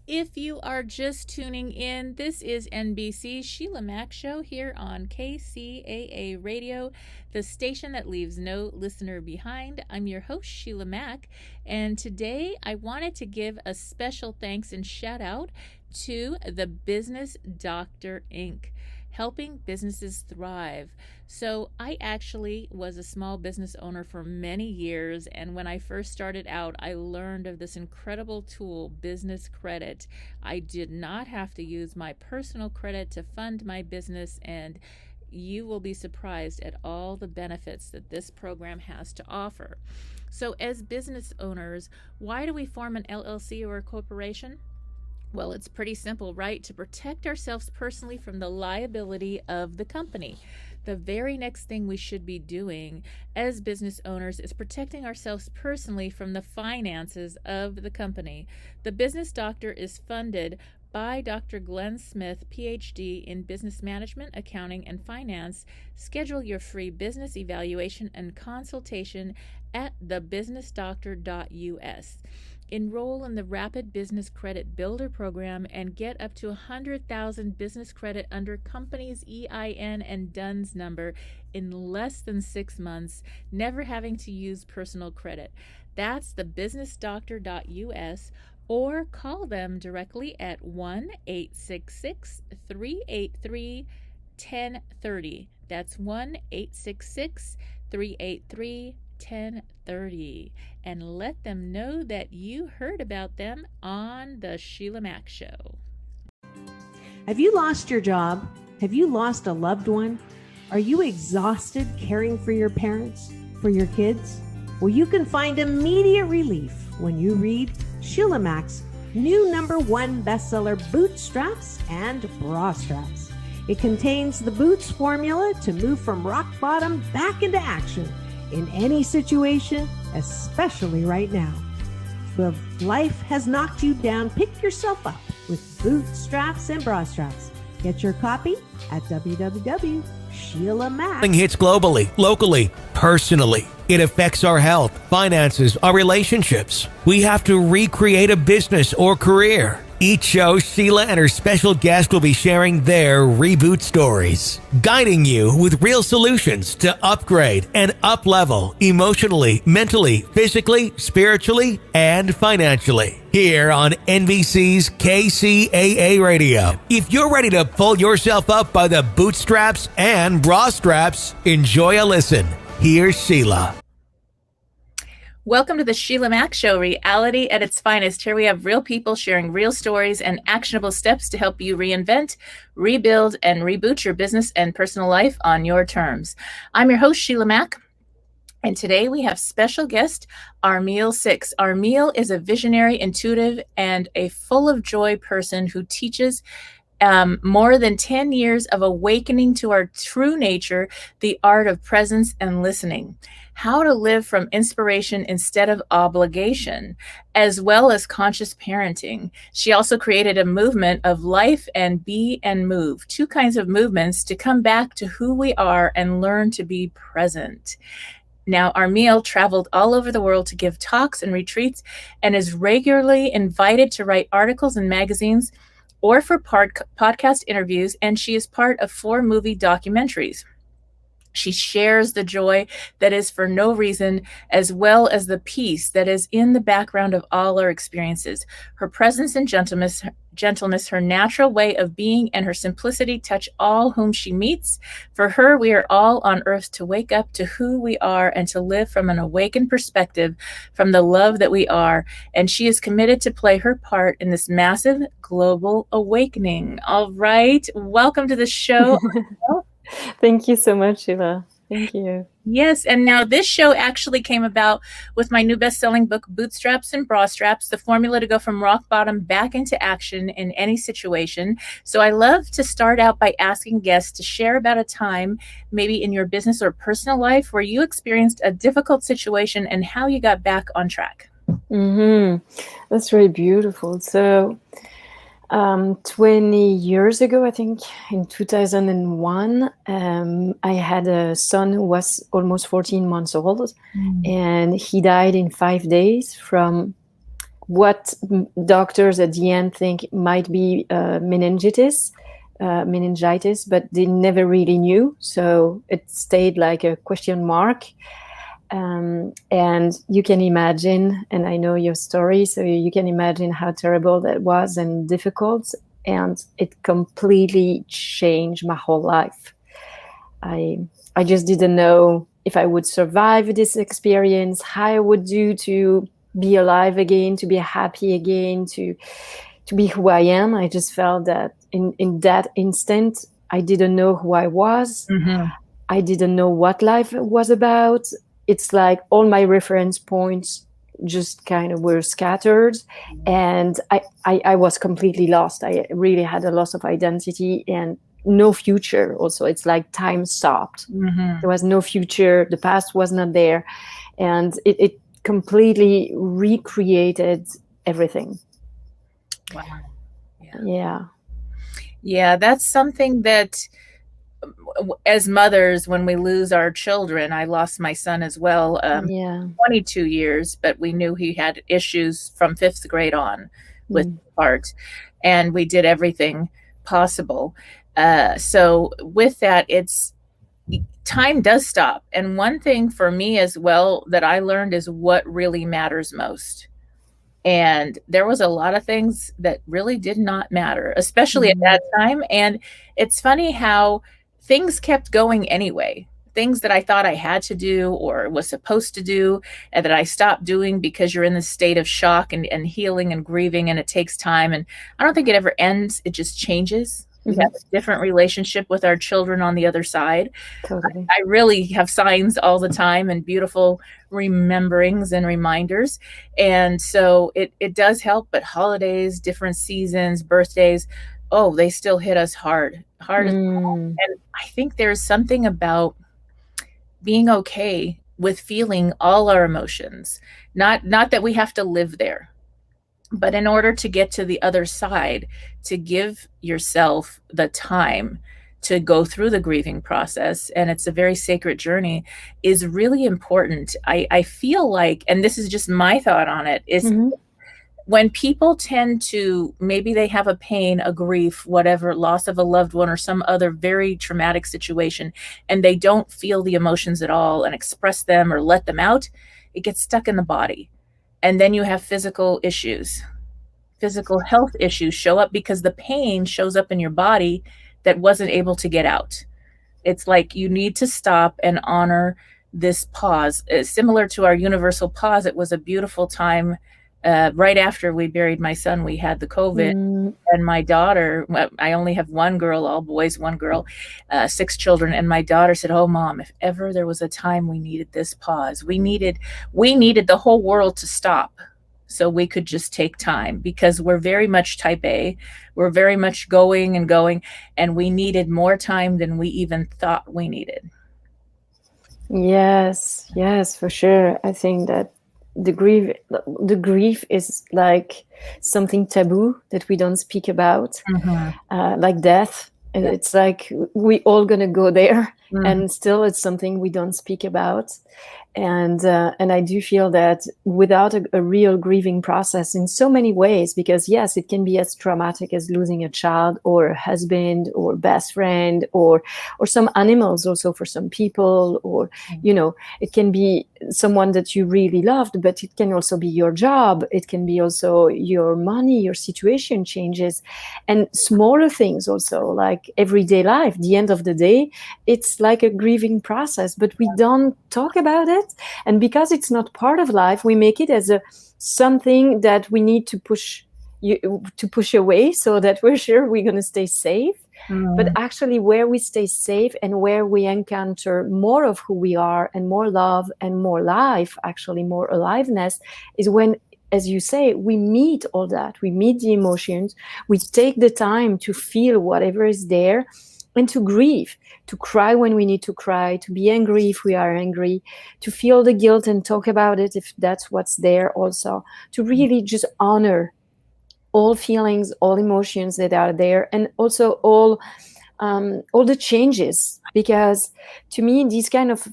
If you are just tuning in, this is NBC's Sheila Mack Show here on KCAA Radio, the station that leaves no listener behind. I'm your host, Sheila Mack, and today I wanted to give a special thanks and shout out to the Business Doctor Inc., helping businesses thrive. So I actually was a small business owner for many years, and when I first started out, I learned of this incredible tool, business credit. I did not have to use my personal credit to fund my business, and you will be surprised at all the benefits that this program has to offer. So as business owners, why do we form an LLC or a corporation? Well, it's pretty simple, right? To protect ourselves personally from the liability of the company. The very next thing we should be doing as business owners is protecting ourselves personally from the finances of the company. The Business Doctor is funded by Dr. Glenn Smith, PhD in Business Management, Accounting, and Finance. Schedule your free business evaluation and consultation at thebusinessdoctor.us. Enroll in the Rapid Business Credit Builder program and get up to 100,000 business credit under company's EIN and DUNS number in less than 6 months, never having to use personal credit. That's thebusinessdoctor.us, or call them directly at 1-866-383-1030. That's 1-866-383-1030. And let them know that you heard about them on the Sheila Mack Show. Have you lost your job? Have you lost a loved one? Are you exhausted caring for your parents, for your kids? Well, you can find immediate relief when you read Sheila Mack's new #1 bestseller, Bootstraps and Bra Straps. It contains the Boots formula to move from rock bottom back into action in any situation, especially right now. If life has knocked you down, pick yourself up with Bootstraps and Bra Straps. Get your copy at www.SheilaMack. Hits globally, locally, personally. It affects our health, finances, our relationships. We have to recreate a business or career. Each show, Sheila and her special guest will be sharing their reboot stories, guiding you with real solutions to upgrade and up-level emotionally, mentally, physically, spiritually, and financially. Here on NBC's KCAA Radio. If you're ready to pull yourself up by the bootstraps and bra straps, enjoy a listen. Here's Sheila. Welcome to the Sheila Mack Show, reality at its finest. Here we have real people sharing real stories and actionable steps to help you reinvent, rebuild, and reboot your business and personal life on your terms. I'm your host, Sheila Mack, and today we have special guest, Armelle Six. Armelle is a visionary, intuitive, and a full of joy person who teaches more than 10 years of awakening to our true nature, the art of presence and listening, how to live from inspiration instead of obligation, as well as conscious parenting. She also created a movement of life and Be&Move, two kinds of movements to come back to who we are and learn to be present. Now, Armelle traveled all over the world to give talks and retreats and is regularly invited to write articles in magazines or for podcast interviews, and she is part of 4 movie documentaries. She shares the joy that is for no reason, as well as the peace that is in the background of all our experiences. Her presence and gentleness, her natural way of being, and her simplicity touch all whom she meets. For her, we are all on earth to wake up to who we are and to live from an awakened perspective, from the love that we are. And she is committed to play her part in this massive global awakening. All right. Welcome to the show. Thank you so much, Sheila. Thank you. Yes, and now this show actually came about with my new best-selling book, Bootstraps and Bra Straps, the formula to go from rock bottom back into action in any situation. So I love to start out by asking guests to share about a time, maybe in your business or personal life, where you experienced a difficult situation and how you got back on track. That's really beautiful. So 20 years ago, I think in 2001, I had a son who was almost 14 months old, and he died in 5 days from what doctors at the end think might be meningitis, but they never really knew. So it stayed like a question mark. And you can imagine, and I know your story, so you can imagine how terrible that was and difficult. And it completely changed my whole life. I just didn't know if I would survive this experience, how I would do to be alive again, to be happy again, to be who I am. I just felt that in that instant, I didn't know who I was. Mm-hmm. I didn't know what life was about. It's like all my reference points just kind of were scattered, and I was completely lost. I really had a loss of identity and no future. Also, it's like time stopped. Mm-hmm. There was no future. The past was not there, and it completely recreated everything. Wow. Yeah. That's something that, as mothers, when we lose our children, I lost my son as well. 22 years, but we knew he had issues from 5th grade on with heart, and we did everything possible. So with that, time does stop. And one thing for me as well that I learned is what really matters most. And there was a lot of things that really did not matter, especially at that time. And it's funny how things kept going anyway. Things that I thought I had to do or was supposed to do, and that I stopped doing because you're in this state of shock and healing and grieving, and it takes time. And I don't think it ever ends. It just changes. We have a different relationship with our children on the other side. Totally. I really have signs all the time and beautiful rememberings and reminders. And so it does help, but holidays, different seasons, birthdays, they still hit us hard. And I think there's something about being okay with feeling all our emotions. Not that we have to live there, but in order to get to the other side, to give yourself the time to go through the grieving process, and it's a very sacred journey, is really important. I feel like, and this is just my thought on it, is when people tend to, maybe they have a pain, a grief, whatever, loss of a loved one or some other very traumatic situation, and they don't feel the emotions at all and express them or let them out, it gets stuck in the body. And then you have physical issues. Physical health issues show up because the pain shows up in your body that wasn't able to get out. It's like you need to stop and honor this pause. Similar to our universal pause, it was a beautiful time. Right after we buried my son, we had the COVID, and my daughter, I only have one girl, all boys, one girl, 6 children. And my daughter said, "Oh, Mom, if ever there was a time we needed this pause, we needed the whole world to stop so we could just take time, because we're very much type A. We're very much going, and we needed more time than we even thought we needed." Yes, for sure. I think that the grief is like something taboo that we don't speak about, like death. And it's like we all gonna go there, and still it's something we don't speak about. And I do feel that without a real grieving process in so many ways, because yes, it can be as traumatic as losing a child or a husband or best friend or some animals also for some people, or it can be someone that you really loved, but it can also be your job. It can be also your money, your situation changes, and smaller things also like everyday life. The end of the day, it's like a grieving process, but we don't talk about it. And because it's not part of life, we make it as something that we need to push away so that we're sure we're going to stay safe. But actually, where we stay safe and where we encounter more of who we are and more love and more life, actually more aliveness, is when, as you say, we meet all that. We meet the emotions. We take the time to feel whatever is there and to grieve, to cry when we need to cry, to be angry if we are angry, to feel the guilt and talk about it if that's what's there also, to really just honor all feelings, all emotions that are there, and also all the changes. Because to me, these kind of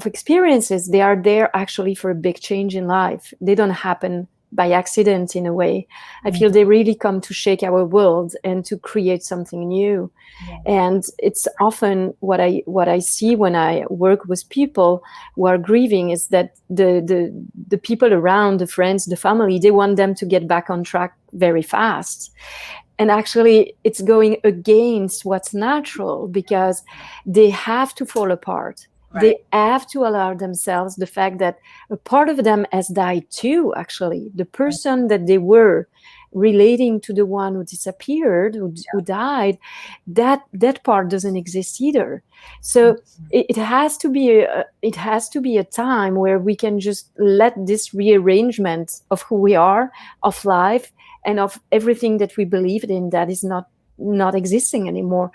experiences, they are there actually for a big change in life. They don't happen by accident in a way. I feel they really come to shake our world and to create something new. And it's often what I see when I work with people who are grieving is that the people around, the friends, the family, they want them to get back on track very fast. And actually, it's going against what's natural, because they have to fall apart. Right. They have to allow themselves the fact that a part of them has died too, actually. The person that they were relating to the one who disappeared, who died, that part doesn't exist either. So it has to be a time where we can just let this rearrangement of who we are, of life, and of everything that we believed in that is not existing anymore,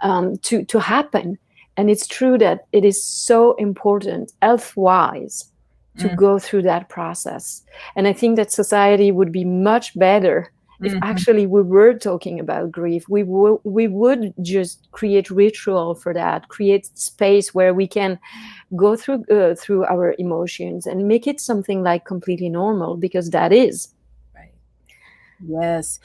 to happen. And it's true that it is so important health-wise to go through that process. And I think that society would be much better if actually we were talking about grief. We would just create ritual for that, create space where we can go through our emotions and make it something like completely normal, because that is. Yes.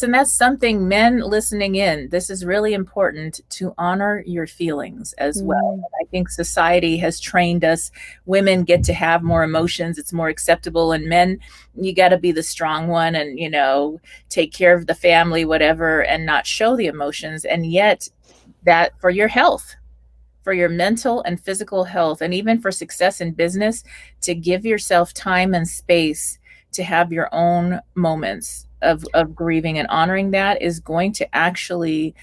And that's something, men listening in, this is really important, to honor your feelings as well. I think society has trained us. Women get to have more emotions. It's more acceptable. And men, you got to be the strong one and, take care of the family, whatever, and not show the emotions. And yet that for your health, for your mental and physical health, and even for success in business, to give yourself time and space to have your own moments of grieving and honoring that is going to actually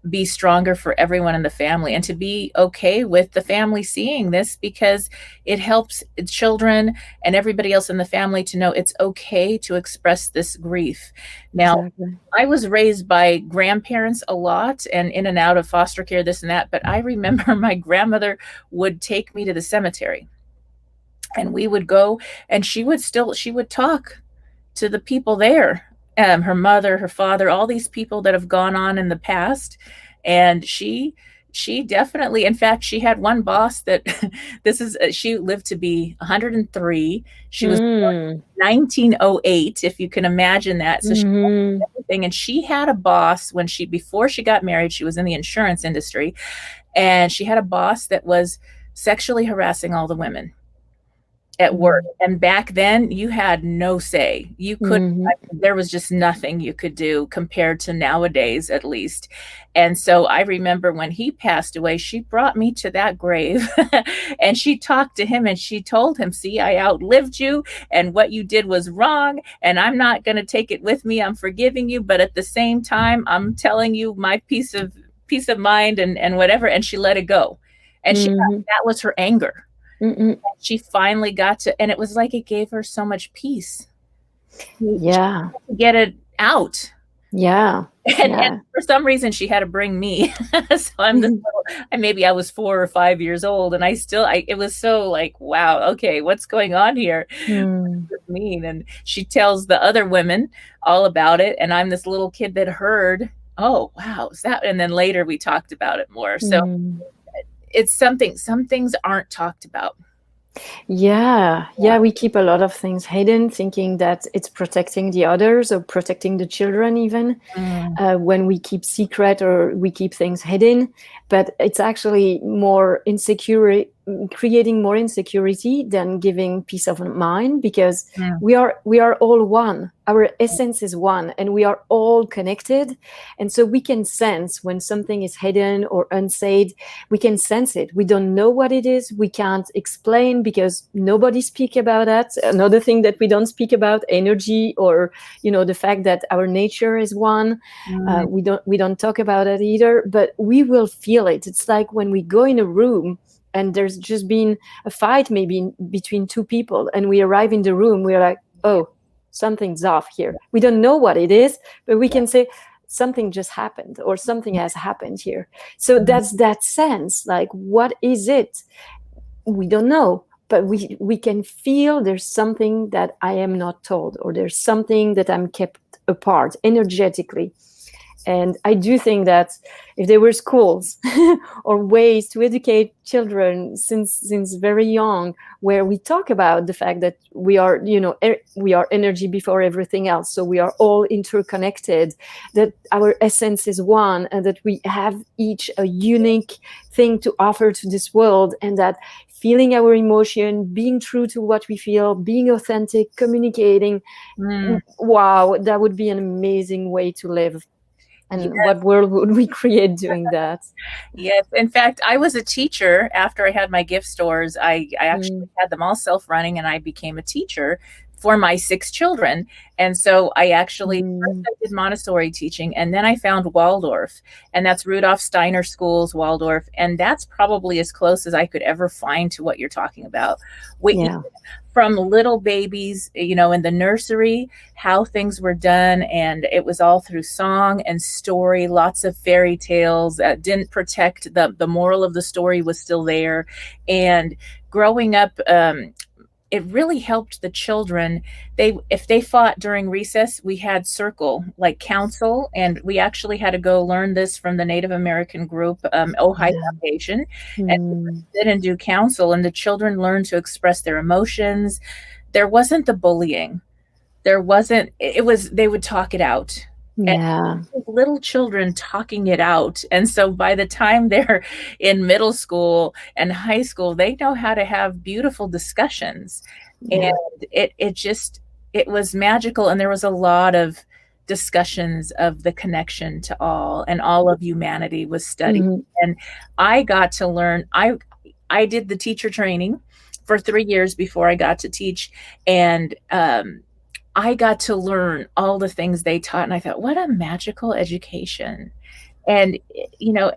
be stronger for everyone in the family, and to be okay with the family seeing this, because it helps children and everybody else in the family to know it's okay to express this grief. Now, exactly. I was raised by grandparents a lot and in and out of foster care, this and that, but I remember my grandmother would take me to the cemetery, and we would go, and she would talk to the people there. Her mother, her father, all these people that have gone on in the past. And she definitely, in fact, she had one boss that she lived to be 103. She was born in 1908, if you can imagine that. So she did everything. And she had a boss before she got married, she was in the insurance industry, and she had a boss that was sexually harassing all the women at work. And back then you had no say. You couldn't, there was just nothing you could do compared to nowadays, at least. And so I remember when he passed away, she brought me to that grave and she talked to him and she told him, see, I outlived you and what you did was wrong. And I'm not going to take it with me. I'm forgiving you. But at the same time, I'm telling you my peace of mind and whatever. And she let it go. And that was her anger. She finally got to, and it was like it gave her so much peace. Yeah. To get it out. Yeah. And for some reason she had to bring me. So I'm this little, maybe I was 4 or 5 years old, and it was so like, wow, okay, what's going on here? What does it mean? And she tells the other women all about it, and I'm this little kid that heard, oh wow, is that? And then later we talked about it more. So it's some things aren't talked about. Yeah, we keep a lot of things hidden, thinking that it's protecting the others or protecting the children even, when we keep secret or we keep things hidden. But it's actually more insecure, creating more insecurity than giving peace of mind, because we are all one. Our essence is one, and we are all connected. And so we can sense when something is hidden or unsaid. We can sense it. We don't know what it is. We can't explain because nobody speaks about that. Another thing that we don't speak about, energy, or the fact that our nature is one. We don't talk about it either. But we will feel it. It's like when we go in a room and there's just been a fight maybe between two people, and we arrive in the room, we're like, oh, something's off here. We don't know what it is, but we can say something just happened or something has happened here. So that's that sense, like, what is it? We don't know, but we can feel there's something that I am not told, or there's something that I'm kept apart energetically. And I do think that if there were schools or ways to educate children since very young, where we talk about the fact that we are, we are energy before everything else. So we are all interconnected, that our essence is one, and that we have each a unique thing to offer to this world, and that feeling our emotion, being true to what we feel, being authentic, communicating. Wow, that would be an amazing way to live. And Yes. what world would we create doing that? Yes. In fact, I was a teacher after I had my gift stores. I actually had them all self-running, and I became a teacher for my 6 children. And so I actually first I did Montessori teaching, and then I found Waldorf, and that's Rudolf Steiner Schools, Waldorf. And that's probably as close as I could ever find to what you're talking about. From little babies, in the nursery, how things were done. And it was all through song and story, lots of fairy tales that didn't protect the moral of the story was still there. And growing up, it really helped the children. If they fought during recess, we had circle, like council, and we actually had to go learn this from the Native American group, Ojai Foundation, and sit and do council, and the children learned to express their emotions. There wasn't the bullying. They would talk it out. Yeah. And little children talking it out. And so by the time they're in middle school and high school, they know how to have beautiful discussions. And it was magical. And there was a lot of discussions of the connection to all, and all of humanity was studied. And I got to learn, I did the teacher training for 3 years before I got to teach. And, I got to learn all the things they taught, and I thought, what a magical education. And,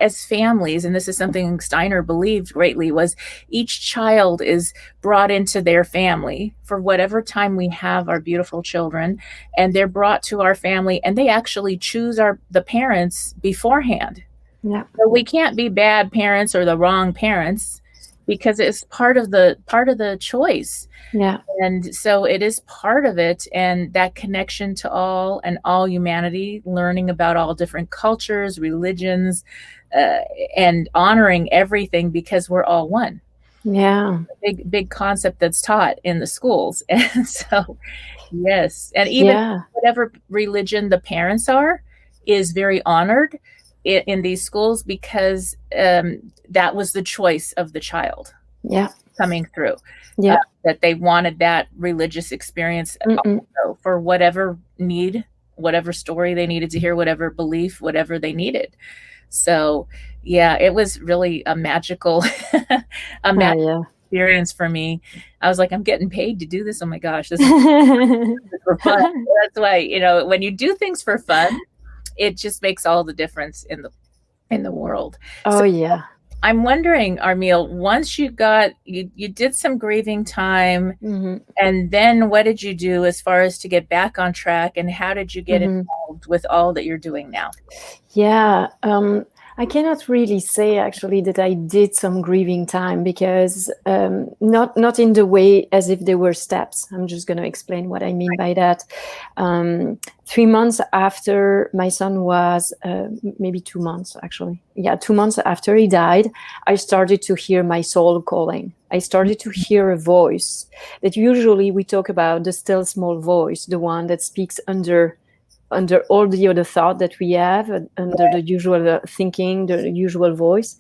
as families, and this is something Steiner believed greatly, was each child is brought into their family for whatever time we have our beautiful children, and they're brought to our family, and they actually choose the parents beforehand. Yeah. So we can't be bad parents or the wrong parents, because it's part of the choice. Yeah. And so it is part of it, and that connection to all and all humanity, learning about all different cultures, religions, and honoring everything, because we're all one. Yeah. Big concept that's taught in the schools. And so, yes. And even whatever religion the parents are is very honored in these schools, because that was the choice of the child coming through. That they wanted that religious experience also for whatever need, whatever story they needed to hear, whatever belief, whatever they needed. So it was really a magical experience for me. I was like, I'm getting paid to do this. Oh my gosh, this is for fun. That's why, when you do things for fun, it just makes all the difference in the world. I'm wondering, Armelle, once you did some grieving time, and then what did you do as far as to get back on track, and how did you get involved with all that you're doing now? I cannot really say actually that I did some grieving time, because not in the way as if there were steps. I'm just going to explain what I mean by that. 3 months after my son was, maybe 2 months actually. 2 months after he died, I started to hear my soul calling. I started to hear a voice that usually we talk about, the still small voice, the one that speaks under all the other thought that we have, under the usual thinking, the usual voice.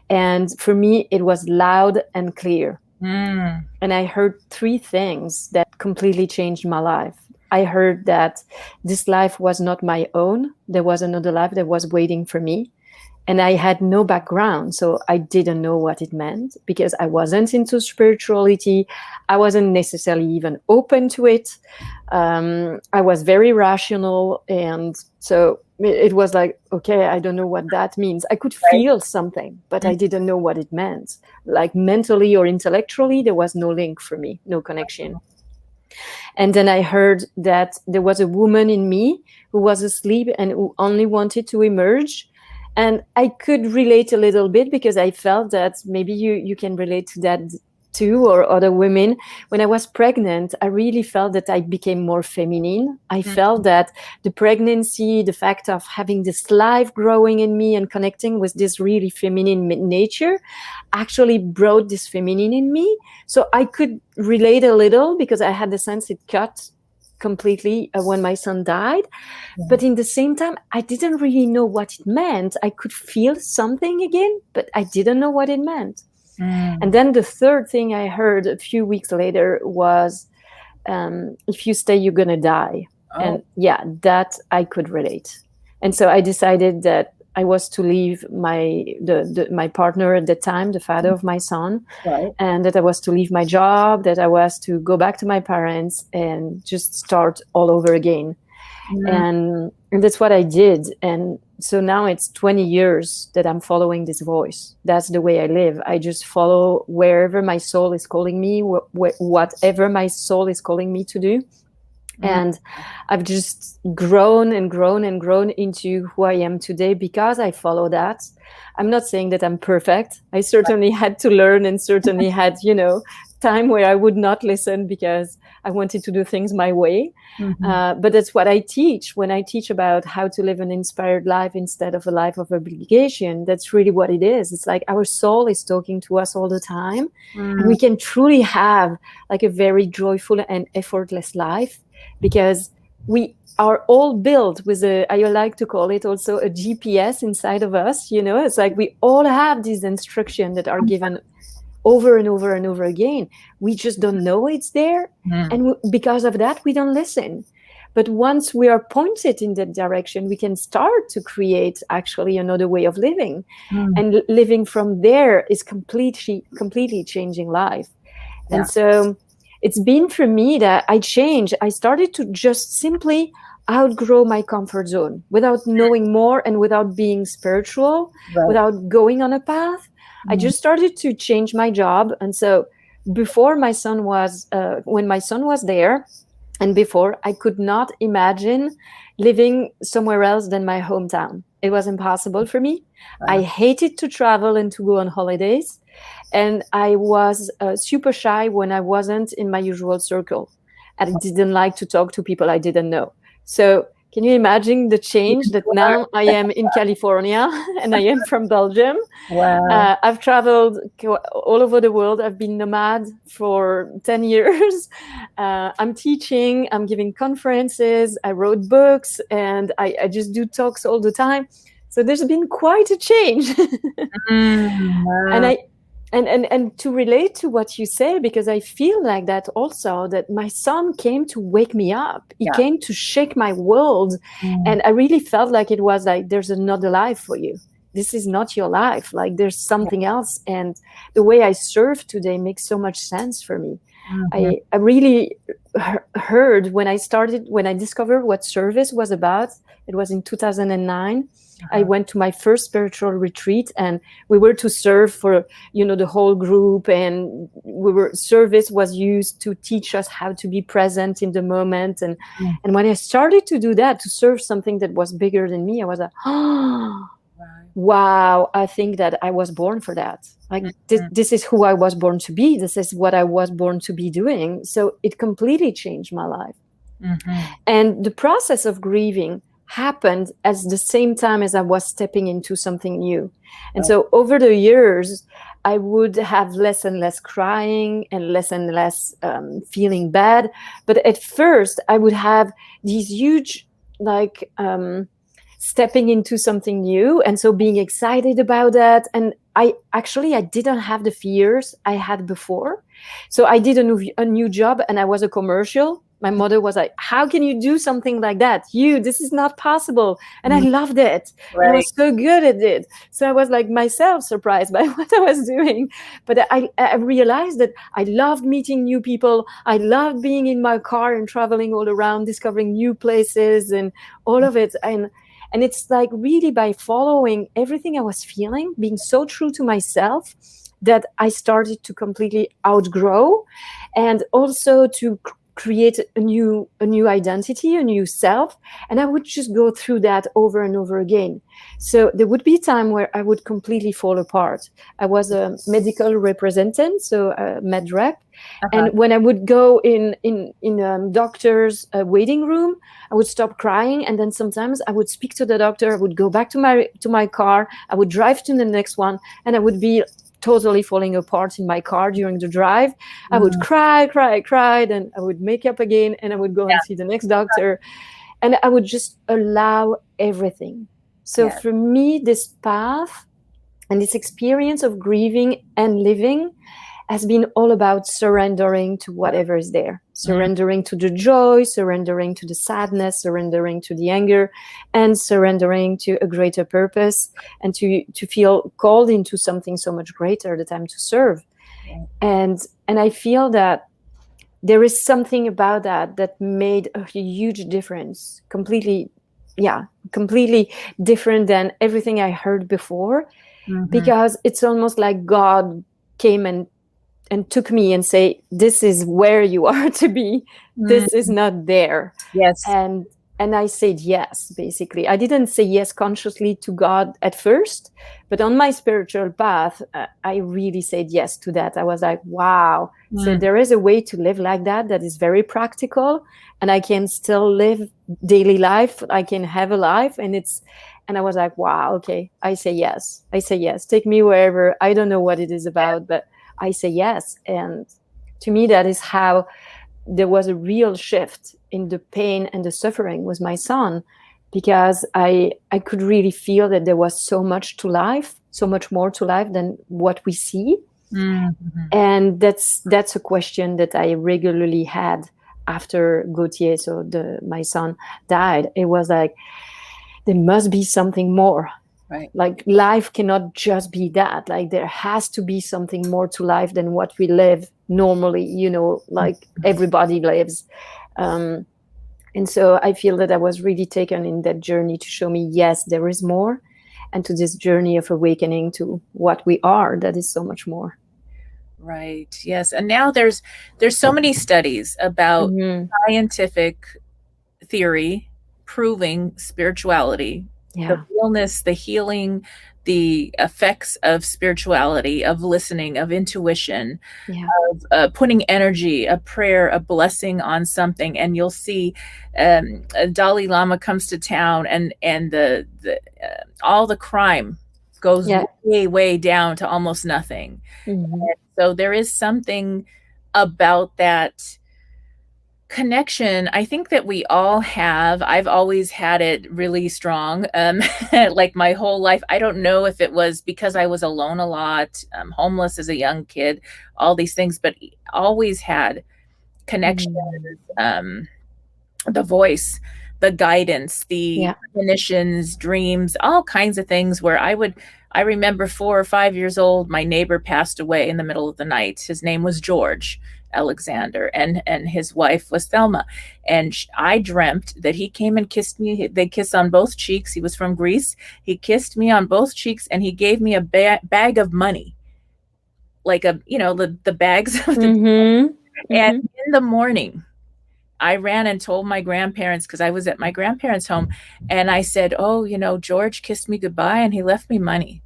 And for me, it was loud and clear. And I heard 3 things that completely changed my life. I heard that this life was not my own. There was another life that was waiting for me. And I had no background, so I didn't know what it meant, because I wasn't into spirituality. I wasn't necessarily even open to it. I was very rational. And so it was like, okay, I don't know what that means. I could feel something, but I didn't know what it meant. Like mentally or intellectually, there was no link for me, no connection. And then I heard that there was a woman in me who was asleep and who only wanted to emerge. And I could relate a little bit, because I felt that maybe you can relate to that too, or other women. When I was pregnant, I really felt that I became more feminine. I felt that the pregnancy, the fact of having this life growing in me and connecting with this really feminine nature actually brought this feminine in me. So I could relate a little because I had the sense it cut completely when my son died. But in the same time, I didn't really know what it meant. I could feel something again, but I didn't know what it meant. And then the third thing I heard a few weeks later was, if you stay, you're going to die. And yeah, that I could relate. And so I decided that I was to leave my partner at the time, the father of my son, and that I was to leave my job, that I was to go back to my parents and just start all over again. And that's what I did. And so now it's 20 years that I'm following this voice. That's the way I live. I just follow wherever my soul is calling me, whatever my soul is calling me to do. And I've just grown and grown and grown into who I am today because I follow that. I'm not saying that I'm perfect. I certainly had to learn and certainly had, time where I would not listen because I wanted to do things my way. But that's what I teach. When I teach about how to live an inspired life instead of a life of obligation, that's really what it is. It's like our soul is talking to us all the time. And we can truly have like a very joyful and effortless life because we are all built with I like to call it also a GPS inside of us. It's like we all have these instructions that are given over and over and over again. We just don't know it's there. And because of that, we don't listen. But once we are pointed in that direction, we can start to create actually another way of living. And living from there is completely changing life. Yeah. And so it's been for me that I changed. I started to just simply outgrow my comfort zone without knowing more and without being spiritual, without going on a path. I just started to change my job. And so before my son was, when my son was there, and before, I could not imagine living somewhere else than my hometown. It was impossible for me. I hated to travel and to go on holidays. And I was super shy when I wasn't in my usual circle. And I didn't like to talk to people I didn't know. So can you imagine the change that now I am in California and I am from Belgium? Wow. I've traveled all over the world. I've been nomad for 10 years. I'm teaching, I'm giving conferences, I wrote books, and I just do talks all the time. So there's been quite a change. Wow. And to relate to what you say, because I feel like that also, that my son came to wake me up. He came to shake my world. And I really felt like it was like, there's another life for you. This is not your life. Like there's something else. And the way I serve today makes so much sense for me. I really heard when I discovered what service was about. It was in 2009. I went to my first spiritual retreat, and we were to serve for, the whole group, and service was used to teach us how to be present in the moment. And when I started to do that, to serve something that was bigger than me, I was like, wow, I think that I was born for that. Like this is who I was born to be. This is what I was born to be doing. So it completely changed my life. And the process of grieving happened at the same time as I was stepping into something new. And so over the years, I would have less and less crying and less feeling bad. But at first, I would have these huge, stepping into something new. And so being excited about that. And I didn't have the fears I had before. So I did a new job, and I was a commercial. My mother was like, how can you do something like that? This is not possible. And I loved it. I was so good at it. So I was like myself surprised by what I was doing. But I realized that I loved meeting new people. I loved being in my car and traveling all around, discovering new places and all of it. And it's like really by following everything I was feeling, being so true to myself, that I started to completely outgrow, and also to create a new identity, a new self, and I would just go through that over and over again. So there would be time where I would completely fall apart. I was a medical representative, so a med rep. And when I would go in doctor's waiting room, I would stop crying, and then sometimes I would speak to the doctor. I would go back to my car. I would drive to the next one, and I would be totally falling apart in my car during the drive. I would cry, then I would make up again, and I would go and see the next doctor, and I would just allow everything. So for me, this path and this experience of grieving and living has been all about surrendering to whatever is there, surrendering to the joy, surrendering to the sadness, surrendering to the anger, and surrendering to a greater purpose, and to feel called into something so much greater that I'm to serve. And I feel that there is something about that made a huge difference, completely different than everything I heard before, because it's almost like God came and took me and say, this is where you are to be. This is not there. Yes. And I said yes, basically. I didn't say yes consciously to God at first, but on my spiritual path, I really said yes to that. I was like, wow. So there is a way to live like that is very practical, and I can still live daily life. I can have a life, and I was like, wow, okay, I say yes. Take me wherever. I don't know what it is about, but I say yes. And to me, that is how there was a real shift in the pain and the suffering with my son, because I could really feel that there was so much to life, so much more to life than what we see. And that's a question that I regularly had after Gauthier, so my son, died. It was like, there must be something more. Right. Like, life cannot just be that. Like, there has to be something more to life than what we live normally, like everybody lives. And so I feel that I was really taken in that journey to show me, yes, there is more, and to this journey of awakening to what we are, that is so much more. Right. Yes. And now there's so many studies about scientific theory proving spirituality, the realness, the healing, the effects of spirituality, of listening, of intuition, of putting energy, a prayer, a blessing on something. And you'll see Dalai Lama comes to town, and the all the crime goes way down to almost nothing. So there is something about that connection, I think, that we all have. I've always had it really strong, like my whole life. I don't know if it was because I was alone a lot, homeless as a young kid, all these things, but always had connection, the voice, the guidance, the clinicians, dreams, all kinds of things where I remember 4 or 5 years old, my neighbor passed away in the middle of the night. His name was George Alexander, and his wife was Thelma. And I dreamt that he came and kissed me. They kissed on both cheeks. He was from Greece. He kissed me on both cheeks, and he gave me a bag of money, like the bags of the And in the morning, I ran and told my grandparents, because I was at my grandparents' home, and I said, oh, George kissed me goodbye and he left me money.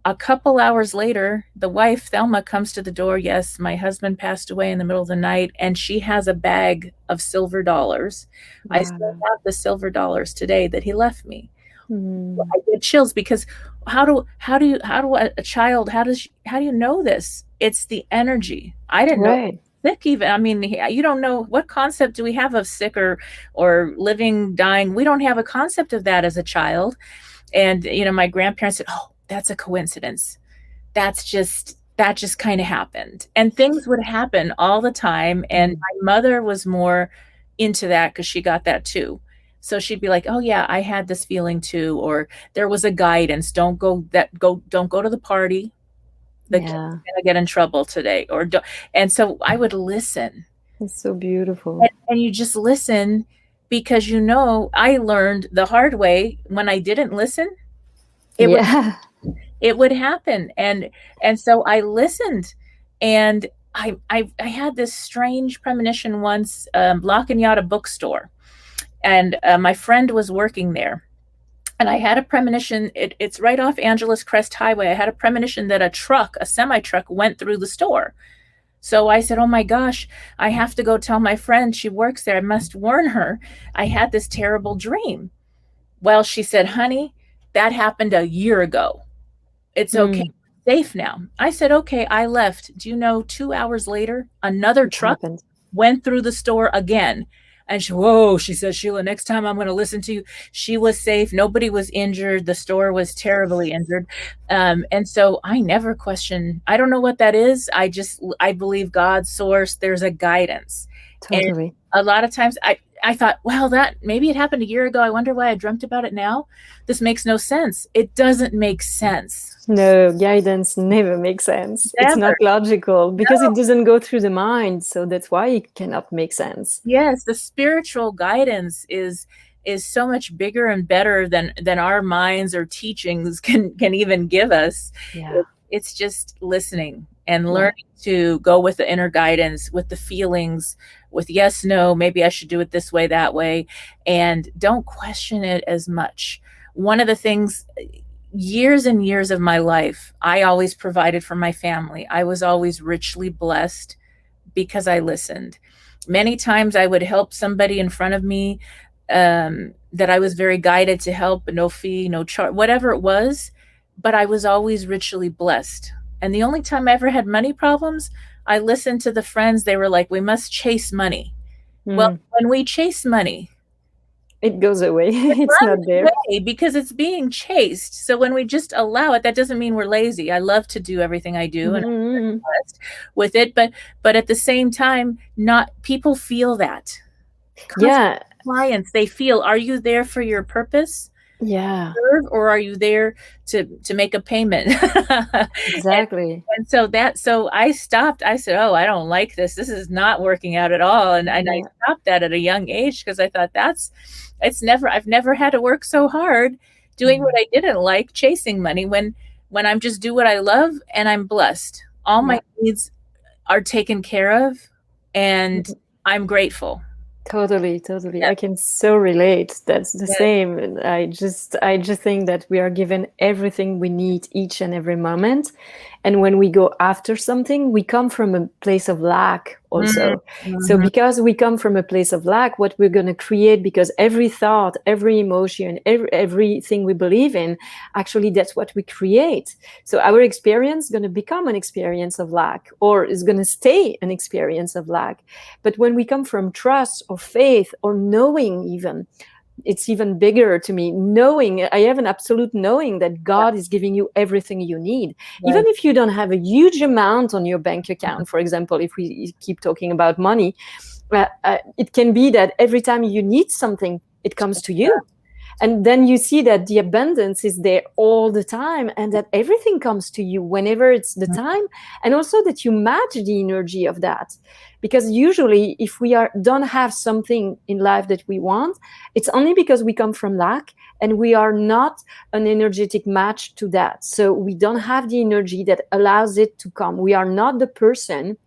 A couple hours later, the wife, Thelma, comes to the door. Yes, my husband passed away in the middle of the night, and she has a bag of silver dollars. Wow. I still have the silver dollars today that he left me. I get chills, because how do a child, how do you know this? It's the energy. I didn't know. Sick, even. I mean, you don't know, what concept do we have of sick or living, dying? We don't have a concept of that as a child. And my grandparents said, oh, that's a coincidence. That just kind of happened. And things would happen all the time. And my mother was more into that because she got that too. So she'd be like, oh yeah, I had this feeling too, or there was a guidance. Don't go to the party. The kid's gonna get in trouble today, or don't. And so I would listen. It's so beautiful. And you just listen, because I learned the hard way, when I didn't listen, it would happen. And so I listened, and I had this strange premonition once, La Cañada bookstore, and my friend was working there. And I had a premonition, it's right off Angeles Crest Highway. I had a premonition that a semi-truck went through the store. So I said, oh my gosh, I have to go tell my friend, she works there. I must warn her. I had this terrible dream. Well, she said, honey, that happened a year ago. It's okay. Safe now. I said, okay, I left. Do you know, 2 hours later, another truck went through the store again. And she said, Sheila, next time I'm going to listen to you. She was safe. Nobody was injured. The store was terribly injured. And so I never question. I don't know what that is. I believe God's source. There's a guidance. Totally. And a lot of times I thought, well, that maybe it happened a year ago. I wonder why I dreamt about it now. This makes no sense. It doesn't make sense. No, guidance never makes sense. Never. It's not logical because it doesn't go through the mind. So that's why it cannot make sense. Yes, the spiritual guidance is so much bigger and better than our minds or teachings can even give us. Yeah. It's just listening and learning to go with the inner guidance, with the feelings, with yes, no, maybe I should do it this way, that way, and don't question it as much. One of the things, years and years of my life, I always provided for my family. I was always richly blessed because I listened. Many times I would help somebody in front of me that I was very guided to help, no fee, no charge, whatever it was, but I was always richly blessed. And the only time I ever had money problems, I listened to the friends. They were like, we must chase money. Well, when we chase money, it goes away. It's not there because it's being chased. So when we just allow it, that doesn't mean we're lazy. I love to do everything I do and I'm very blessed with it. But at the same time, not people feel that. Yeah. Clients, they feel, are you there for your purpose? Yeah. Or are you there to make a payment? Exactly. And so I stopped. I said, oh, I don't like this. This is not working out at all. And I stopped that at a young age because I thought I've never had to work so hard doing what I didn't like, chasing money when I'm just do what I love and I'm blessed. All my needs are taken care of and I'm grateful. Totally. I can so relate. That's the same. And I just think that we are given everything we need each and every moment. And when we go after something, we come from a place of lack also. So because we come from a place of lack, what we're going to create, because every thought, every emotion, everything we believe in, actually that's what we create. So our experience is going to become an experience of lack, or is going to stay an experience of lack. But when we come from trust or faith or knowing, even, it's even bigger to me. Knowing, I have an absolute knowing that God is giving you everything you need. Even if you don't have a huge amount on your bank account, for example, if we keep talking about money, it can be that every time you need something, it comes to you. And then you see that the abundance is there all the time and that everything comes to you whenever it's the time. And also that you match the energy of that. Because usually if we don't have something in life that we want, it's only because we come from lack and we are not an energetic match to that. So we don't have the energy that allows it to come. We are not the person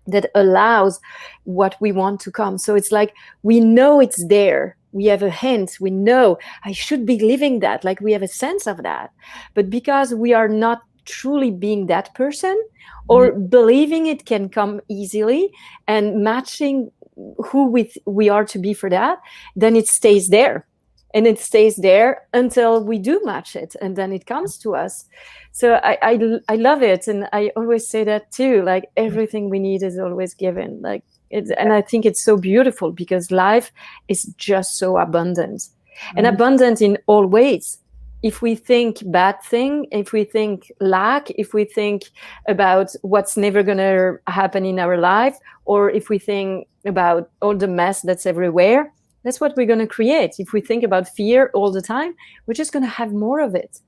that allows what we want to come. So it's like we know it's there. We have a hint. We know I should be living that. Like we have a sense of that. But because we are not truly being that person or believing it can come easily and matching who we are to be for that, then it stays there. And it stays there until we do match it. And then it comes to us. So I love it. And I always say that too. Like everything we need is always given. Like and I think it's so beautiful because life is just so abundant and abundant in all ways. If we think bad thing, if we think lack, if we think about what's never going to happen in our life, or if we think about all the mess that's everywhere, that's what we're going to create. If we think about fear all the time, we're just going to have more of it.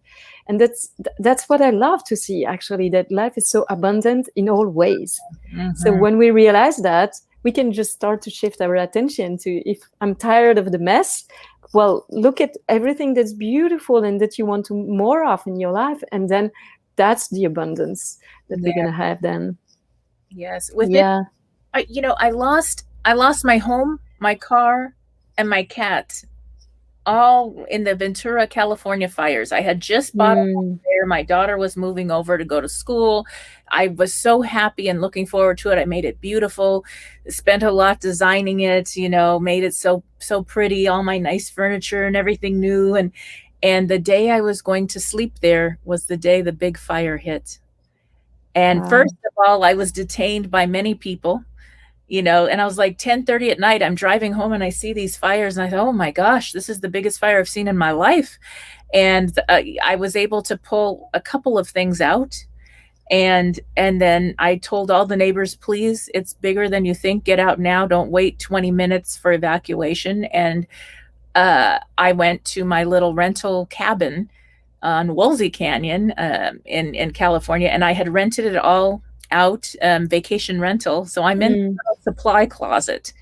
And that's what I love to see, actually, that life is so abundant in all ways. So when we realize that, we can just start to shift our attention to, if I'm tired of the mess, well, look at everything that's beautiful and that you want to more of in your life. And then that's the abundance that we're going to have then. Yes. With it, Yeah. I lost my home, my car, and my cat all in the Ventura, California fires. I had just bought a home Mm. there. My daughter was moving over to go to school. I was so happy and looking forward to it. I made it beautiful, spent a lot designing it, made it so pretty, all my nice furniture and everything new. And the day I was going to sleep there was the day the big fire hit. And Wow. first of all, I was detained by many people, and I was like 10:30 at night. I'm driving home and I see these fires and I thought, oh my gosh, this is the biggest fire I've seen in my life. And I was able to pull a couple of things out. And then I told all the neighbors, please, it's bigger than you think. Get out now. Don't wait 20 minutes for evacuation. And I went to my little rental cabin on Woolsey Canyon in California, and I had rented it all out, vacation rental. So I'm in Mm. a supply closet,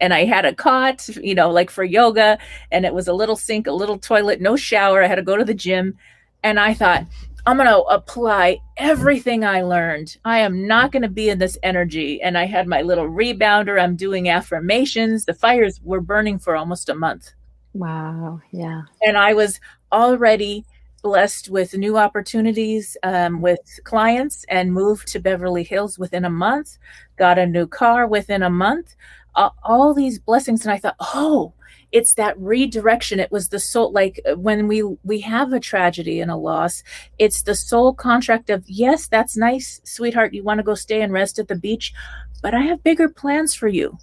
and I had a cot, like for yoga, and it was a little sink, a little toilet, no shower. I had to go to the gym, and I thought, I'm going to apply everything I learned. I am not going to be in this energy. And I had my little rebounder. I'm doing affirmations. The fires were burning for almost a month. Wow. Yeah. And I was already blessed with new opportunities with clients, and moved to Beverly Hills within a month, got a new car within a month, all these blessings. And I thought, oh, it's that redirection. It was the soul, like when we have a tragedy and a loss, it's the soul contract of, yes, that's nice, sweetheart, you want to go stay and rest at the beach, but I have bigger plans for you.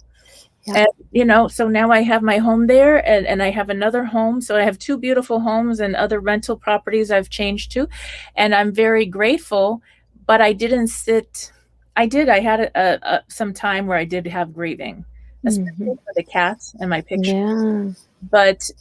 Yeah. And so now I have my home there, and I have another home. So I have two beautiful homes and other rental properties I've changed to, and I'm very grateful. But I didn't sit. I had some time where I did have grieving, especially for the cats and my picture. Yeah. But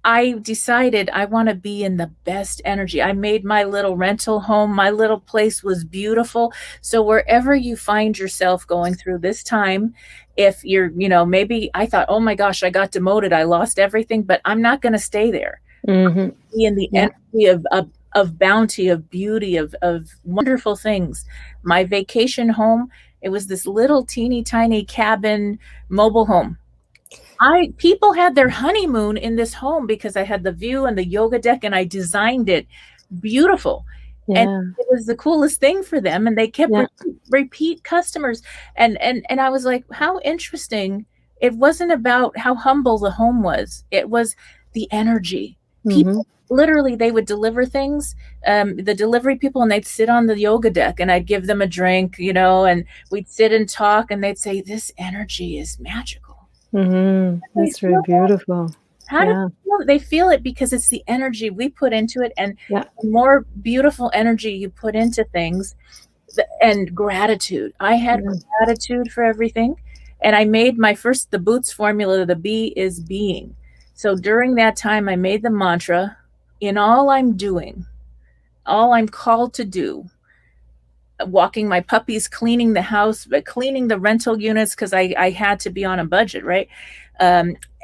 I decided I want to be in the best energy. I made my little rental home. My little place was beautiful. So wherever you find yourself going through this time, if you're, maybe I thought, oh my gosh, I got demoted, I lost everything, but I'm not going to stay there. Mm-hmm. Be in the Yeah. energy of bounty, of beauty, of wonderful things. My vacation home, it was this little teeny tiny cabin mobile home. People had their honeymoon in this home because I had the view and the yoga deck, and I designed it beautiful. And Yeah. it was the coolest thing for them, and they kept Yeah. repeat customers. And I was like, how interesting. It wasn't about how humble the home was. It was the energy. Mm-hmm. People literally, they would deliver things, the delivery people, and they'd sit on the yoga deck, and I'd give them a drink, and we'd sit and talk, and they'd say, this energy is magical. Mm-hmm. That's very beautiful. How do they feel it? They feel it because it's the energy we put into it, and Yeah. the more beautiful energy you put into things, and gratitude. I had gratitude for everything, and I made the Boots formula. The B is being. So during that time, I made the mantra: in all I'm doing, all I'm called to do, walking my puppies, cleaning the house, cleaning the rental units, because I had to be on a budget, right?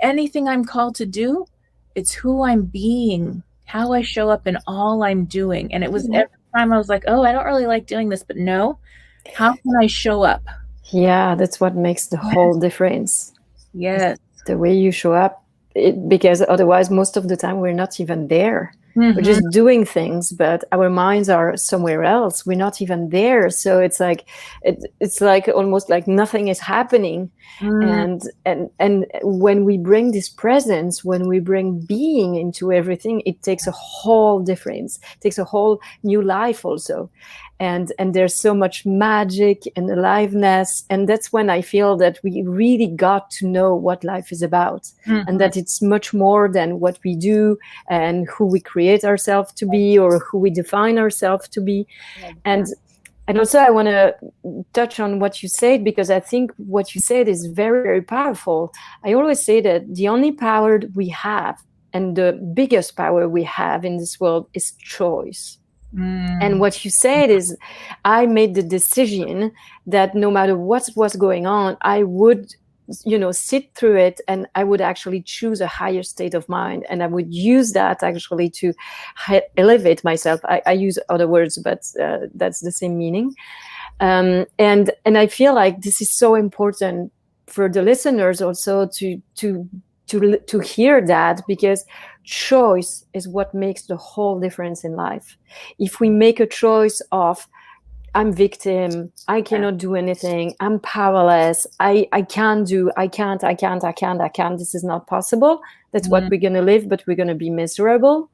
Anything I'm called to do, it's who I'm being, how I show up in all I'm doing. And it was every time I was like, oh, I don't really like doing this, but no, how can I show up? Yeah, that's what makes the whole difference. Yes. The way you show up, because otherwise, most of the time, we're not even there. Mm-hmm. We're just doing things, but our minds are somewhere else. We're not even there. So it's like almost like nothing is happening. And when we bring this presence, when we bring being into everything, it takes a whole difference. It takes a whole new life also. And there's so much magic and aliveness. And that's when I feel that we really got to know what life is about, and that it's much more than what we do and who we create ourselves to be or who we define ourselves to be. And also I want to touch on what you said, because I think what you said is very, very powerful. I always say that the only power we have, and the biggest power we have in this world, is choice. And what you said is, I made the decision that no matter what was going on, I would, sit through it, and I would actually choose a higher state of mind, and I would use that actually to elevate myself. I use other words, but that's the same meaning. And I feel like this is so important for the listeners also to hear that, because choice is what makes the whole difference in life. If we make a choice of, I'm victim, I cannot do anything, I'm powerless, I can't, this is not possible, that's what we're going to live, but we're going to be miserable.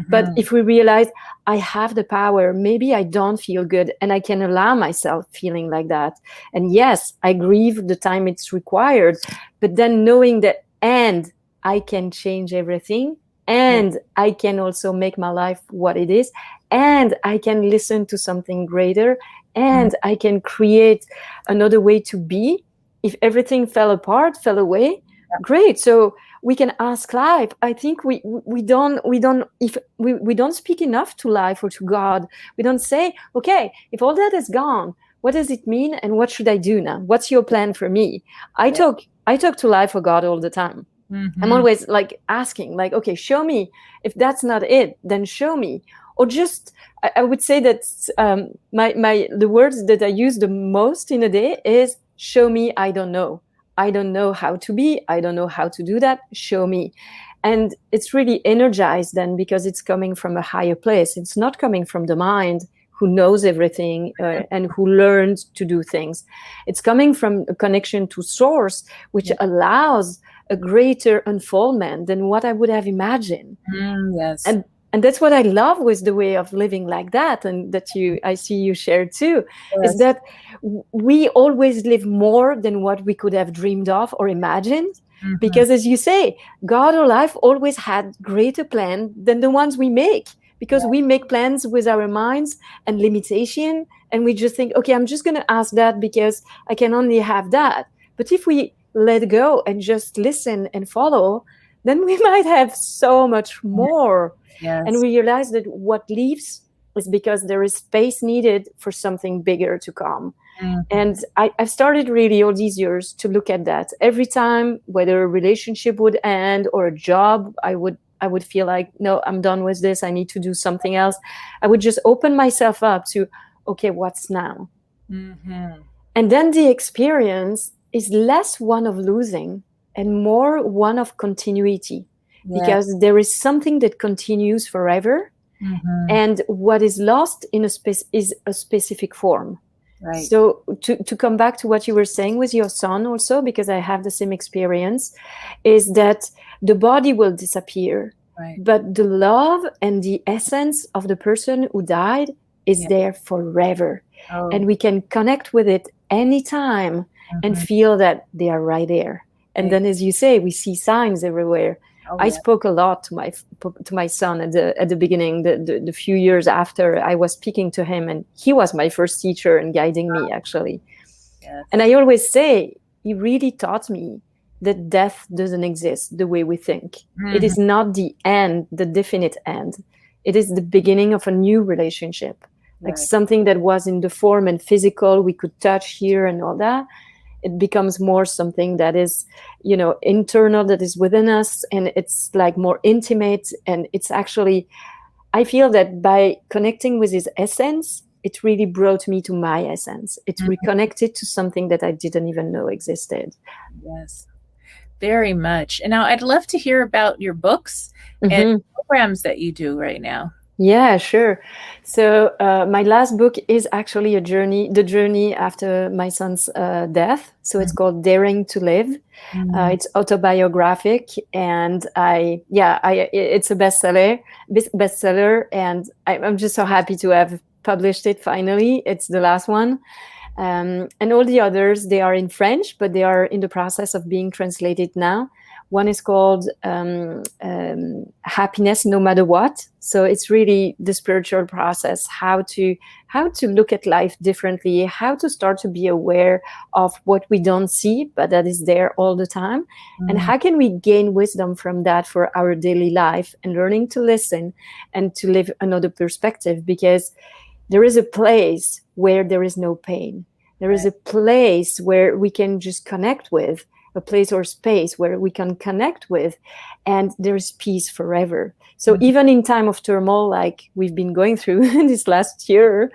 But if we realize I have the power, maybe I don't feel good, and I can allow myself feeling like that. And yes, I grieve the time it's required, but then knowing that, and I can change everything, and I can also make my life what it is, and I can listen to something greater, and I can create another way to be. If everything fell away, great. So we can ask life. I think we don't speak enough to life or to God. We don't say, okay, if all that is gone, what does it mean, and what should I do now? What's your plan for me? I talk to life or God all the time. I'm always like asking, like, okay, show me. If that's not it, then show me. Or just, I would say that the words that I use the most in a day is, show me, I don't know. I don't know how to be. I don't know how to do that. Show me. And it's really energized then, because it's coming from a higher place. It's not coming from the mind, who knows everything and who learned to do things. It's coming from a connection to source, which allows a greater unfoldment than what I would have imagined. Yes. And that's what I love with the way of living like that, and that I see you share too, is that we always live more than what we could have dreamed of or imagined. Because as you say, God or life always had greater plan than the ones we make, because we make plans with our minds and limitation, and we just think, okay, I'm just going to ask that because I can only have that. But if we let go and just listen and follow, then we might have so much more. Yes. And we realize that what leaves is because there is space needed for something bigger to come. And I've started really all these years to look at that. Every time, whether a relationship would end or a job, I would feel like, no, I'm done with this, I need to do something else. I would just open myself up to, okay, what's now? And then the experience is less one of losing and more one of continuity, because there is something that continues forever, and what is lost in is a specific form. Right. So to come back to what you were saying with your son also, because I have the same experience, is that the body will disappear, but the love and the essence of the person who died is there forever. And we can connect with it anytime and feel that they are right there. And then, as you say, we see signs everywhere. I spoke a lot to my son at the beginning, the few years after I was speaking to him, and he was my first teacher and guiding me, actually. And I always say, he really taught me that death doesn't exist the way we think. It is not the end, the definite end. It is the beginning of a new relationship, like something that was in the form and physical, we could touch here and all that. It becomes more something that is, internal, that is within us, and it's like more intimate. And it's actually, I feel that by connecting with his essence, it really brought me to my essence. It reconnected to something that I didn't even know existed. Yes, very much. And now I'd love to hear about your books and programs that you do right now. Yeah, sure. So my last book is actually the journey after my son's death. So it's called Daring to Live. It's autobiographic, and it's a bestseller, and I'm just so happy to have published it finally. It's the last one. And all the others, they are in French, but they are in the process of being translated now. One is called Happiness No Matter What. So it's really the spiritual process, how to look at life differently, how to start to be aware of what we don't see, but that is there all the time. And how can we gain wisdom from that for our daily life, and learning to listen and to live another perspective, because there is a place where there is no pain. There is a place where we can just connect with, a place or space where we can connect with, and there is peace forever. So even in time of turmoil, like we've been going through this last year,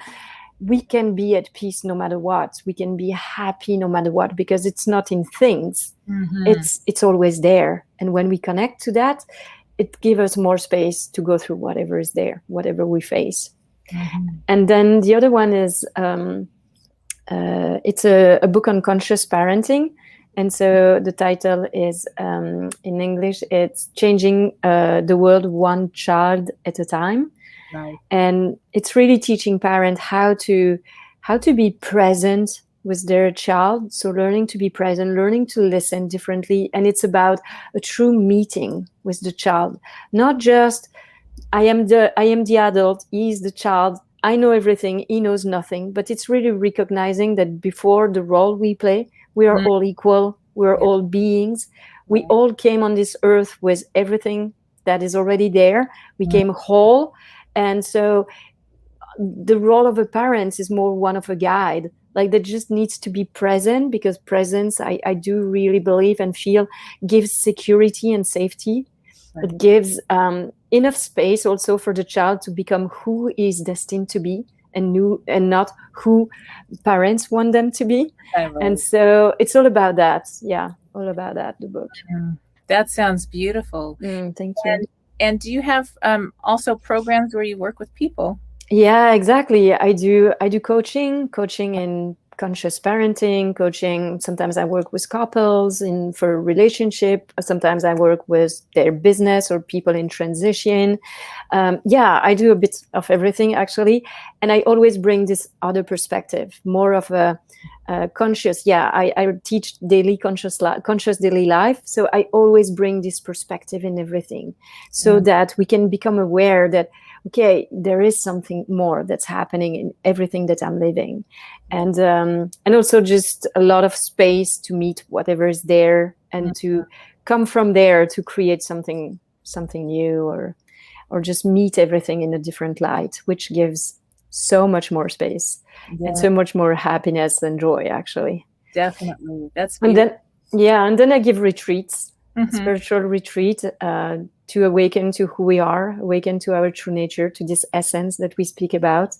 we can be at peace no matter what. We can be happy no matter what, because it's not in things. It's always there. And when we connect to that, it gives us more space to go through whatever is there, whatever we face. And then the other one is it's a book on conscious parenting. And so the title is, in English, it's Changing the World One Child at a Time. Right. And it's really teaching parents how to be present with their child. So learning to be present, learning to listen differently. And it's about a true meeting with the child, not just I am the adult, he's the child, I know everything, he knows nothing. But it's really recognizing that before the role we play, we are all equal, we're all beings. We all came on this earth with everything that is already there. We came whole. And so the role of a parent is more one of a guide, like that just needs to be present, because presence, I do really believe and feel, gives security and safety. Right. It gives enough space also for the child to become who he is destined to be, and not who parents want them to be. Right. And so it's all about that. Yeah, all about that, the book. That sounds beautiful. Thank you. And do you have also programs where you work with people? Yeah, exactly. I do coaching in conscious parenting, coaching. Sometimes I work with couples for relationship. Sometimes I work with their business or people in transition. I do a bit of everything, actually. And I always bring this other perspective, more of a conscious. Yeah, I teach conscious daily life. So I always bring this perspective in everything, so that we can become aware that, okay, there is something more that's happening in everything that I'm living. And also just a lot of space to meet whatever is there, and to come from there to create something new, or just meet everything in a different light, which gives so much more space and so much more happiness and joy, actually. Definitely. That's beautiful. And then I give retreats, spiritual retreat, to awaken to who we are, awaken to our true nature, to this essence that we speak about.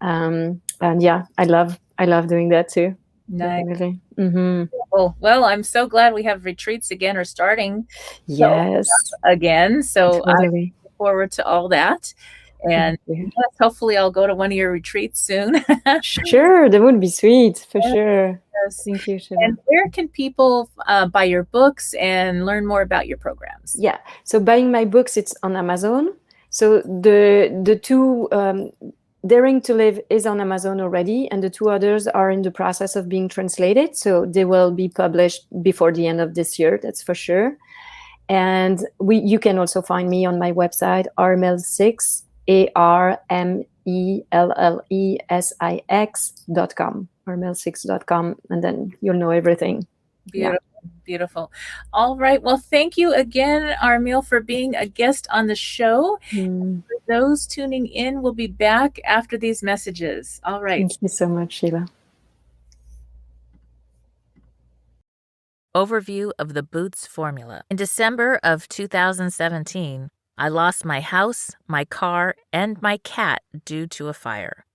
And I love doing that too. Nice. Well, I'm so glad we have retreats again, or starting. Yes. Again. So totally. I look forward to all that. And yes, hopefully I'll go to one of your retreats soon. Sure, that would be sweet, for sure. Yes. Thank you, Sheila. And where can people buy your books and learn more about your programs? Yeah, so buying my books, it's on Amazon. So the two, Daring to Live is on Amazon already, and the two others are in the process of being translated. So they will be published before the end of this year, that's for sure. And you can also find me on my website, Armelle6, ARMELLESIX.com, Armelle6.com, and then you'll know everything. Beautiful. Beautiful. All right. Well, thank you again, Armelle, for being a guest on the show. For those tuning in, we'll be back after these messages. All right. Thank you so much, Sheila. Overview of the Boots formula. In December of 2017, I lost my house, my car, and my cat due to a fire.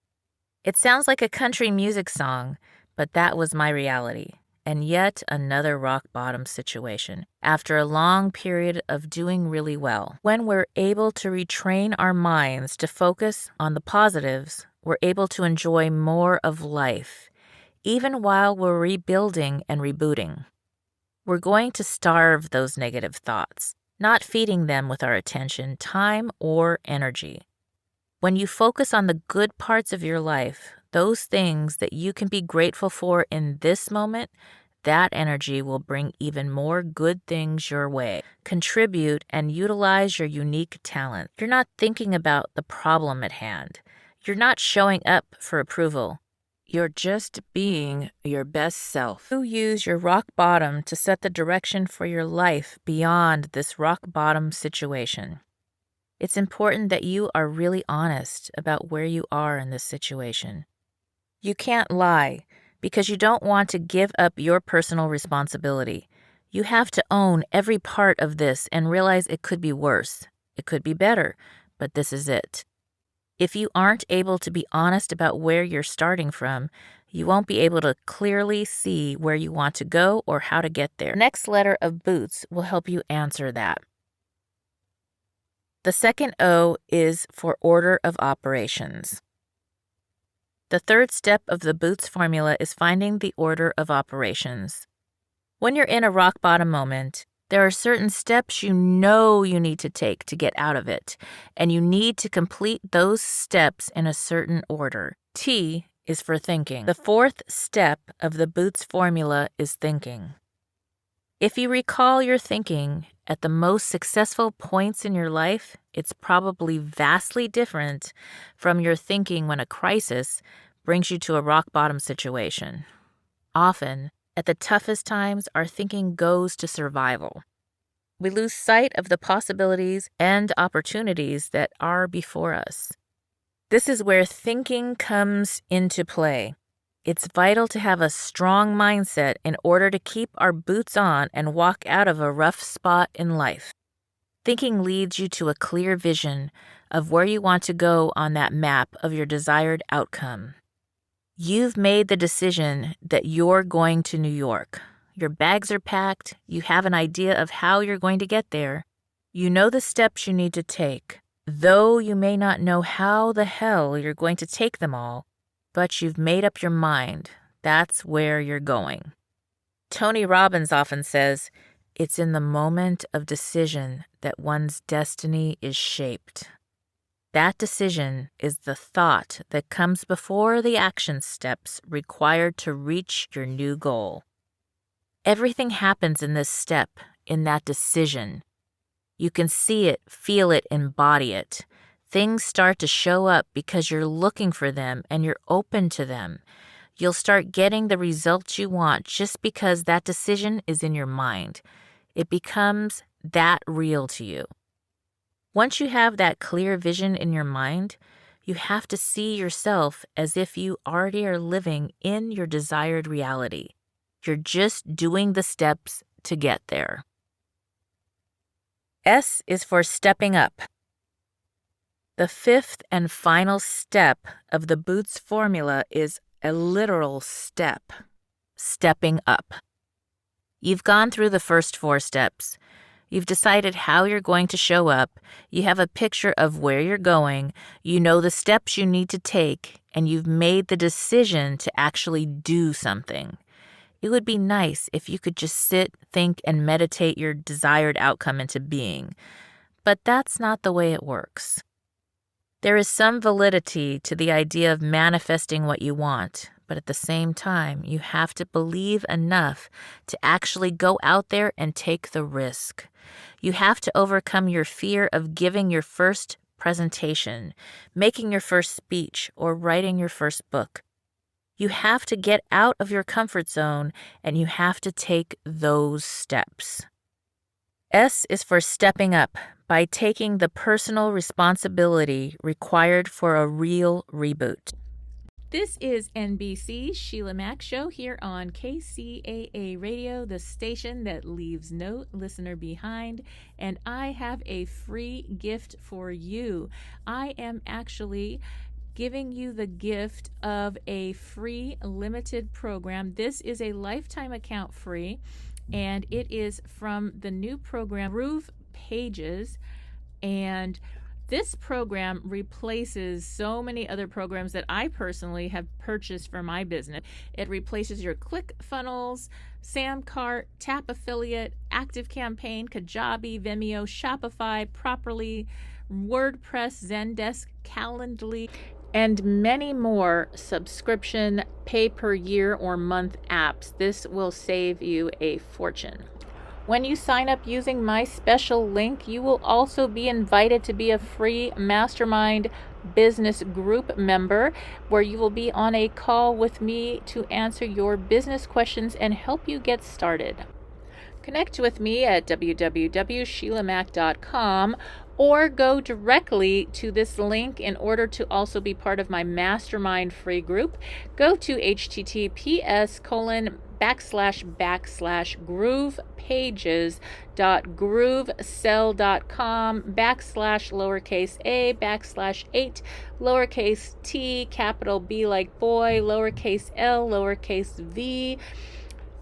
It sounds like a country music song, but that was my reality. And yet another rock bottom situation. After a long period of doing really well, when we're able to retrain our minds to focus on the positives, we're able to enjoy more of life, even while we're rebuilding and rebooting. We're going to starve those negative thoughts, not feeding them with our attention, time, or energy. When you focus on the good parts of your life, those things that you can be grateful for in this moment, that energy will bring even more good things your way. Contribute and utilize your unique talent. You're not thinking about the problem at hand. You're not showing up for approval. You're just being your best self. You use your rock bottom to set the direction for your life beyond this rock bottom situation. It's important that you are really honest about where you are in this situation. You can't lie because you don't want to give up your personal responsibility. You have to own every part of this and realize it could be worse. It could be better, but this is it. If you aren't able to be honest about where you're starting from, you won't be able to clearly see where you want to go or how to get there. The next letter of Boots will help you answer that. The second O is for order of operations. The third step of the Boots formula is finding the order of operations. When you're in a rock bottom moment, there are certain steps you know you need to take to get out of it, and you need to complete those steps in a certain order. T is for thinking. The fourth step of the Boots formula is thinking. If you recall your thinking at the most successful points in your life, it's probably vastly different from your thinking when a crisis brings you to a rock bottom situation. Often, at the toughest times, our thinking goes to survival. We lose sight of the possibilities and opportunities that are before us. This is where thinking comes into play. It's vital to have a strong mindset in order to keep our boots on and walk out of a rough spot in life. Thinking leads you to a clear vision of where you want to go on that map of your desired outcome. You've made the decision that you're going to New York. Your bags are packed. You have an idea of how you're going to get there. You know the steps you need to take, though you may not know how the hell you're going to take them all, but you've made up your mind. That's where you're going. Tony Robbins often says, it's in the moment of decision that one's destiny is shaped. That decision is the thought that comes before the action steps required to reach your new goal. Everything happens in this step, in that decision. You can see it, feel it, embody it. Things start to show up because you're looking for them and you're open to them. You'll start getting the results you want just because that decision is in your mind. It becomes that real to you. Once you have that clear vision in your mind, you have to see yourself as if you already are living in your desired reality. You're just doing the steps to get there. S is for stepping up. The fifth and final step of the Boots formula is a literal step, stepping up. You've gone through the first 4 steps. You've decided how you're going to show up. You have a picture of where you're going. You know the steps you need to take, and you've made the decision to actually do something. It would be nice if you could just sit, think, and meditate your desired outcome into being. But that's not the way it works. There is some validity to the idea of manifesting what you want, but at the same time, you have to believe enough to actually go out there and take the risk. You have to overcome your fear of giving your first presentation, making your first speech, or writing your first book. You have to get out of your comfort zone, and you have to take those steps. S is for stepping up by taking the personal responsibility required for a real reboot. This is NBC's Sheila Mack Show here on KCAA Radio, the station that leaves no listener behind. And I have a free gift for you. I am actually giving you the gift of a free limited program. This is a lifetime account free, and it is from the new program, Groove Pages. And this program replaces so many other programs that I personally have purchased for my business. It replaces your ClickFunnels, Samcart, Tap Affiliate, ActiveCampaign, Kajabi, Vimeo, Shopify, Properly, WordPress, Zendesk, Calendly, and many more subscription pay-per-year or month apps. This will save you a fortune. When you sign up using my special link, you will also be invited to be a free mastermind business group member where you will be on a call with me to answer your business questions and help you get started. Connect with me at www.sheilamack.com or go directly to this link in order to also be part of my mastermind free group. Go to https:// groovepages.groovecell.com /a/8 lowercase t capital B like boy lowercase l lowercase v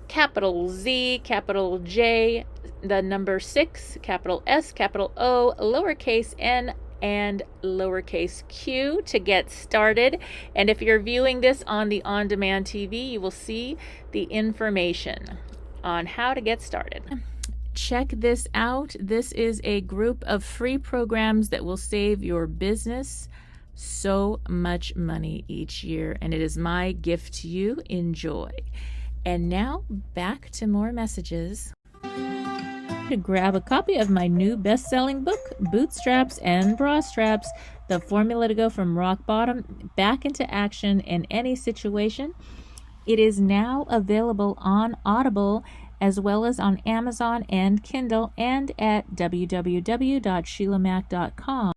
capital Z capital J the number 6 capital S capital O lowercase n and lowercase q to get started. And if you're viewing this on the on-demand TV, you will see the information on how to get started. Check this out. This is a group of free programs that will save your business so much money each year, and it is my gift to you. Enjoy. And now back to more messages. To grab a copy of my new best-selling book, Bootstraps and Bra Straps, the formula to go from rock bottom back into action in any situation. It is now available on Audible as well as on Amazon and Kindle and at www.sheilamac.com.